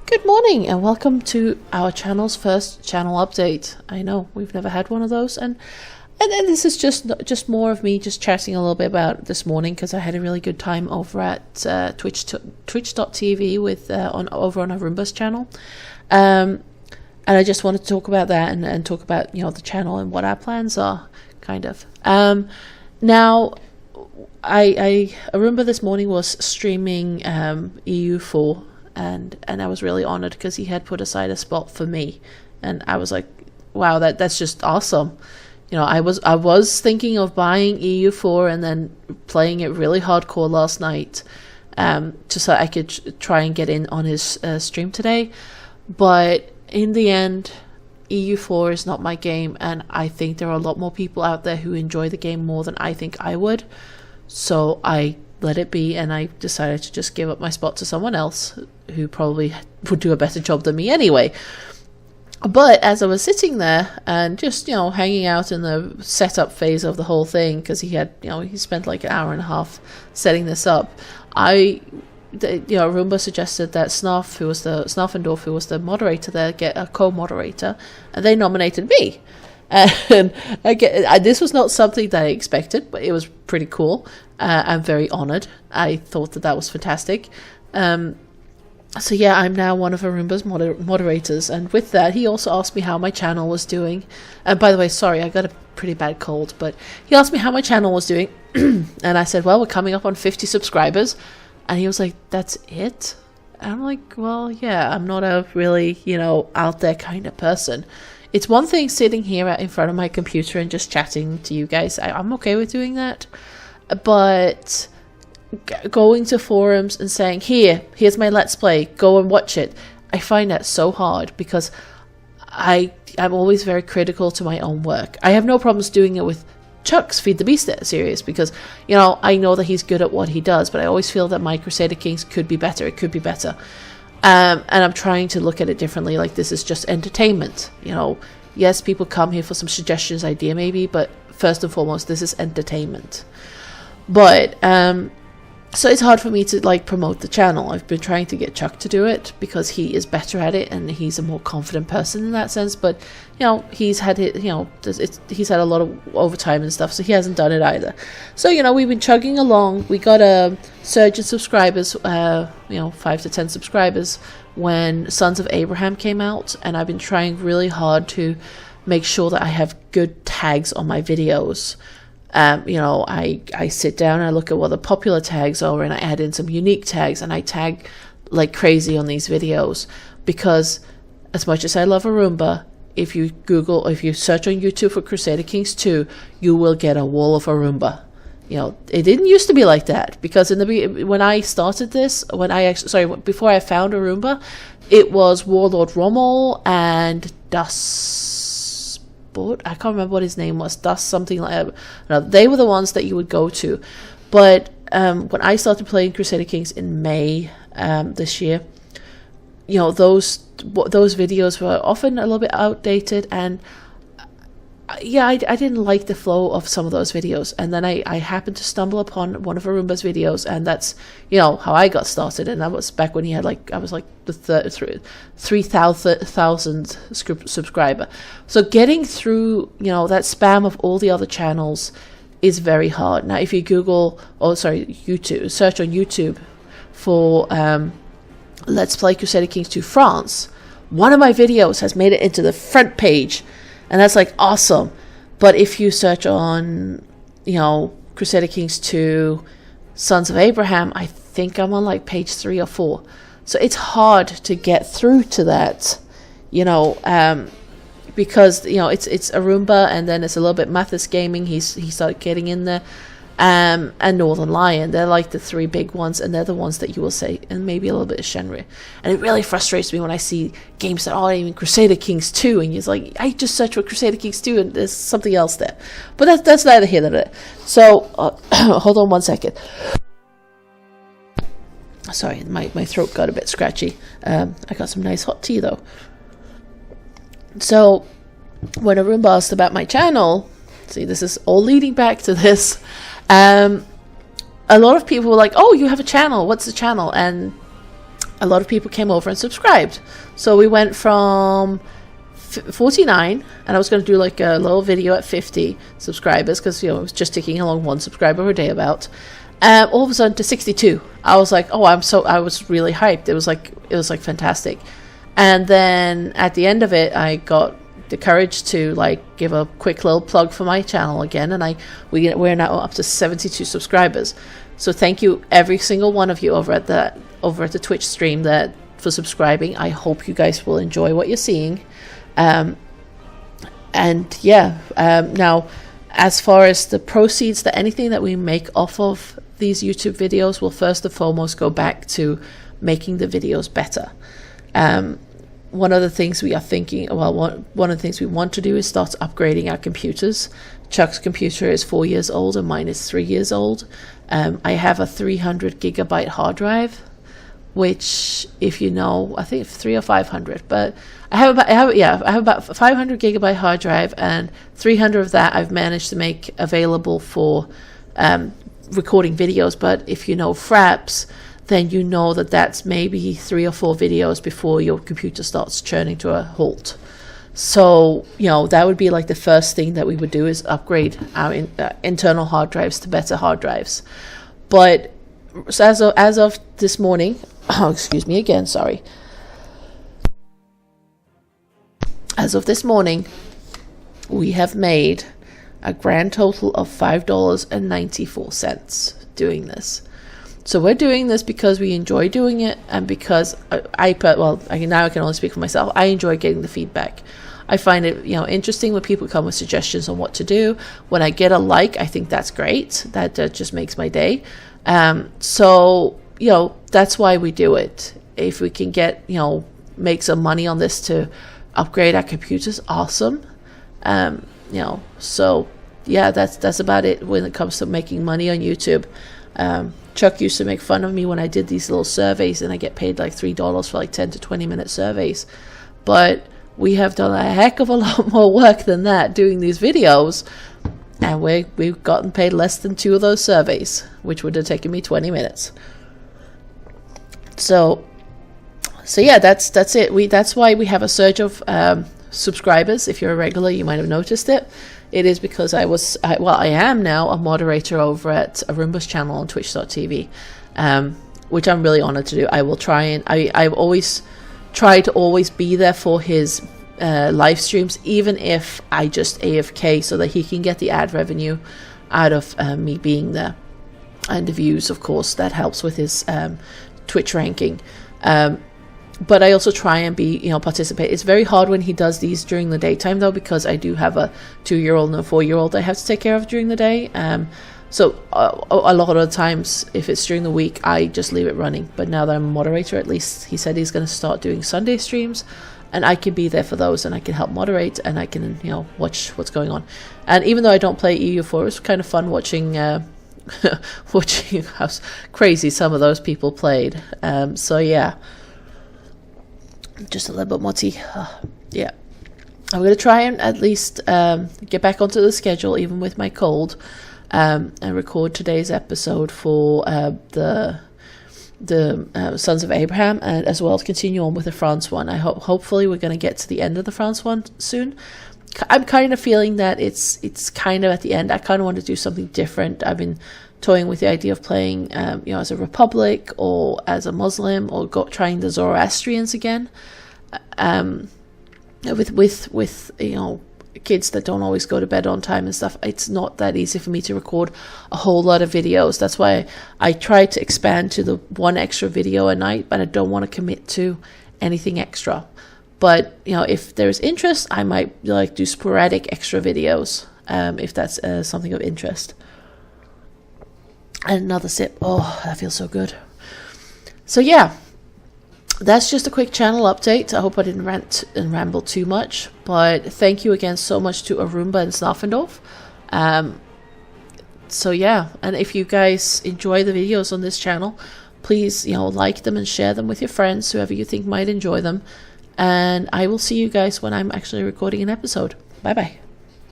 Good morning and welcome to our channel's first channel update. I know we've never had one of those, and this is just more of me just chatting a little bit about this morning because I had a really good time over at twitch.tv with over on Arumba's channel, and I just wanted to talk about that and talk about the channel and what our plans are, kind of. Now, Arumba this morning was streaming EU4. And I was really honored because he had put aside a spot for me, and I was like, wow, that's just awesome. I was thinking of buying EU4 and then playing it really hardcore last night, just so I could try and get in on his stream today. But in the end, EU4 is not my game, and I think there are a lot more people out there who enjoy the game more than I think I would. So I let it be, and I decided to just give up my spot to someone else who probably would do a better job than me anyway. But as I was sitting there and just hanging out in the setup phase of the whole thing, because he had he spent like an hour and a half setting this up, Roomba suggested that Snarfendorf, who was the moderator there, get a co-moderator, and they nominated me. And this was not something that I expected, but it was pretty cool. I'm very honored. I thought that was fantastic. So yeah, I'm now one of Arumba's moderators, and with that, he also asked me how my channel was doing. And by the way, sorry, I got a pretty bad cold, but he asked me how my channel was doing, and I said, well, we're coming up on 50 subscribers, and he was like, that's it? And I'm like, well, yeah, I'm not a really, out there kind of person. It's one thing sitting here in front of my computer and just chatting to you guys. I'm okay with doing that, but going to forums and saying, here's my Let's Play, go and watch it, I find that so hard because I'm always very critical to my own work. I have no problems doing it with Chuck's Feed the Beast series because, I know that he's good at what he does, but I always feel that my Crusader Kings could be better. It could be better. And I'm trying to look at it differently, like this is just entertainment. Yes, people come here for some suggestions, idea maybe, but first and foremost, this is entertainment. But so it's hard for me to promote the channel. I've been trying to get Chuck to do it because he is better at it and he's a more confident person in that sense. But he's had he's had a lot of overtime and stuff, so he hasn't done it either. So we've been chugging along. We got a surge in subscribers, 5 to 10 subscribers when Sons of Abraham came out, and I've been trying really hard to make sure that I have good tags on my videos. I sit down and I look at what the popular tags are, and I add in some unique tags, and I tag like crazy on these videos, because as much as I love Arumba, if you search on YouTube for Crusader Kings 2, you will get a wall of Arumba. It didn't used to be like that, because when I started this, before I found Arumba, it was Warlord Rommel and I can't remember what his name was, Dust something like that. No, they were the ones that you would go to. But when I started playing Crusader Kings in May this year, those videos were often a little bit outdated, and I didn't like the flow of some of those videos. And then I happened to stumble upon one of Arumba's videos, and that's how I got started. And that was back when he had I was the 3,000 subscriber. So getting through that spam of all the other channels is very hard. Now if you YouTube, search on YouTube for Let's Play Crusader Kings 2 France, one of my videos has made it into the front page. And that's awesome. But if you search on, Crusader Kings 2, Sons of Abraham, I think I'm on page 3 or 4. So it's hard to get through to that, because, it's Arumba, and then it's a little bit Mathis Gaming. He started getting in there. And Northern Lion, they're the 3 big ones, and they're the ones that you will say, and maybe a little bit of Shenri. And it really frustrates me when I see games that aren't even Crusader Kings 2, and you're I just searched for Crusader Kings 2, and there's something else there. But that's neither here nor there. So, hold on one second. Sorry, my throat got a bit scratchy. I got some nice hot tea, though. So, when Arumba asked about my channel, see, this is all leading back to this. A lot of people were like, oh, you have a channel, what's the channel? And a lot of people came over and subscribed. So we went from 49, and I was going to do like a little video at 50 subscribers, because it was just ticking along 1 subscriber per day about. All of a sudden to 62. I was like, oh, I was really hyped. It was like fantastic. And then at the end of it, I got the courage to like give a quick little plug for my channel again, and we're now up to 72 subscribers. So thank you every single one of you over at the Twitch stream for subscribing. I hope you guys will enjoy what you're seeing. And yeah, now as far as the proceeds, anything that we make off of these YouTube videos will first and foremost go back to making the videos better. One of the things we are thinking, one of the things we want to do is start upgrading our computers. Chuck's computer is 4 years old and mine is 3 years old. I have a 300 gigabyte hard drive, which, if you know, I think 300 or 500, but I have about 500 gigabyte hard drive, and 300 of that I've managed to make available for recording videos. But if you know Fraps, then you know that that's maybe 3 or 4 videos before your computer starts churning to a halt. So, that would be like the first thing that we would do, is upgrade our internal hard drives to better hard drives. But as of this morning, excuse me again, sorry. As of this morning, we have made a grand total of $5.94 doing this. So we're doing this because we enjoy doing it, and because now I can only speak for myself. I enjoy getting the feedback. I find it, interesting when people come with suggestions on what to do. When I get a like, I think that's great. That just makes my day. So that's why we do it. If we can get, make some money on this to upgrade our computers, awesome. So yeah, that's about it when it comes to making money on YouTube. Chuck used to make fun of me when I did these little surveys, and I get paid like $3 for like 10 to 20 minute surveys. But we have done a heck of a lot more work than that doing these videos, and we've gotten paid less than 2 of those surveys, which would have taken me 20 minutes. So yeah, that's it. That's why we have a surge of subscribers. If you're a regular, you might have noticed it. It is because I am now a moderator over at Arumba's channel on twitch.tv, which I'm really honored to do. I will try, and I've always tried to always be there for his live streams, even if I just AFK, so that he can get the ad revenue out of me being there, and the views, of course, that helps with his Twitch ranking. But I also try and participate. It's very hard when he does these during the daytime, though, because I do have a 2-year-old and a 4-year-old I have to take care of during the day. So a lot of the times, if it's during the week, I just leave it running. But now that I'm a moderator, at least he said he's going to start doing Sunday streams, and I can be there for those, and I can help moderate, and I can watch what's going on. And even though I don't play EU4, it's kind of fun watching watching how crazy some of those people played. So yeah. Just a little bit more tea. Yeah, I'm going to try and at least get back onto the schedule, even with my cold, and record today's episode for the Sons of Abraham, and as well as continue on with the France one. Hopefully we're going to get to the end of the France one soon. I'm kind of feeling that it's kind of at the end. I kind of want to do something different. I've been toying with the idea of playing, as a Republic or as a Muslim, or trying the Zoroastrians again, with kids that don't always go to bed on time and stuff. It's not that easy for me to record a whole lot of videos. That's why I try to expand to the 1 extra video a night, but I don't want to commit to anything extra. But if there's interest, I might do sporadic extra videos, if that's something of interest. And another sip. Oh, that feels so good. So yeah, that's just a quick channel update. I hope I didn't rant and ramble too much, but thank you again so much to Arumba and Snarfendorf. So yeah, and if you guys enjoy the videos on this channel, please like them and share them with your friends, whoever you think might enjoy them. And I will see you guys when I'm actually recording an episode. Bye bye.